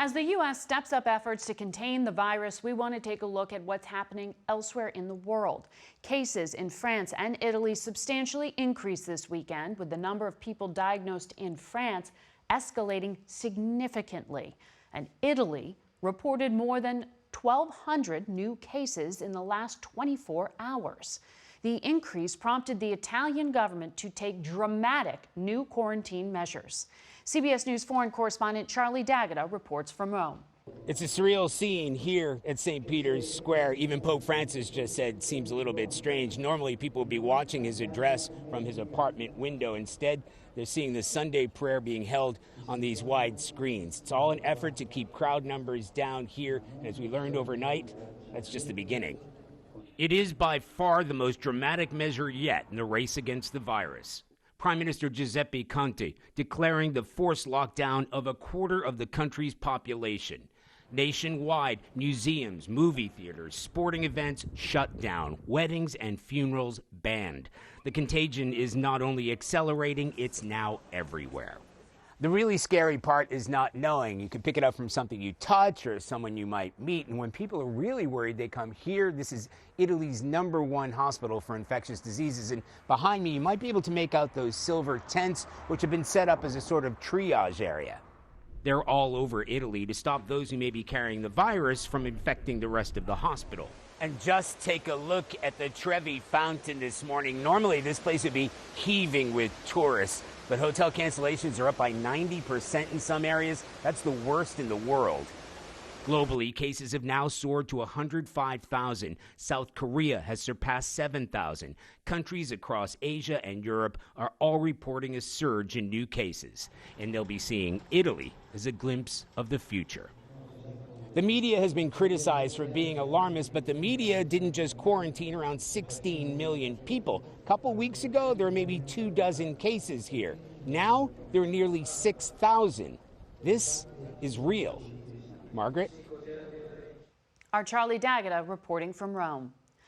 As the U.S. steps up efforts to contain the virus, we want to take a look at what's happening elsewhere in the world. Cases in France and Italy substantially increased this weekend, with the number of people diagnosed in France escalating significantly. And Italy reported more than 1,200 new cases in the last 24 hours. The increase prompted the Italian government to take dramatic new quarantine measures. CBS News foreign correspondent Charlie D'Agata reports from Rome. It's a surreal scene here at St. Peter's Square. Even Pope Francis just said seems a little bit strange. Normally people would be watching his address from his apartment window. Instead, they're seeing the Sunday prayer being held on these wide screens. It's all an effort to keep crowd numbers down here. And as we learned overnight, that's just the beginning. It is by far the most dramatic measure yet in the race against the virus. Prime Minister Giuseppe Conte declaring the forced lockdown of a quarter of the country's population. Nationwide, museums, movie theaters, sporting events shut down, weddings and funerals banned. The contagion is not only accelerating, it's now everywhere. The really scary part is not knowing. You could pick it up from something you touch or someone you might meet. And when people are really worried, they come here. This is Italy's #1 hospital for infectious diseases. And behind me, you might be able to make out those silver tents, which have been set up as a sort of triage area. They're all over Italy to stop those who may be carrying the virus from infecting the rest of the hospital. And just take a look at the Trevi Fountain this morning. Normally, this place would be heaving with tourists, but hotel cancellations are up by 90% in some areas. That's the worst in the world. Globally, cases have now soared to 105,000. South Korea has surpassed 7,000. Countries across Asia and Europe are all reporting a surge in new cases, and they'll be seeing Italy as a glimpse of the future. The media has been criticized for being alarmist, but the media didn't just quarantine around 16 million people. A couple weeks ago, there were maybe 24 cases here. Now, there are nearly 6,000. This is real. Margaret? Our Charlie D'Agata reporting from Rome.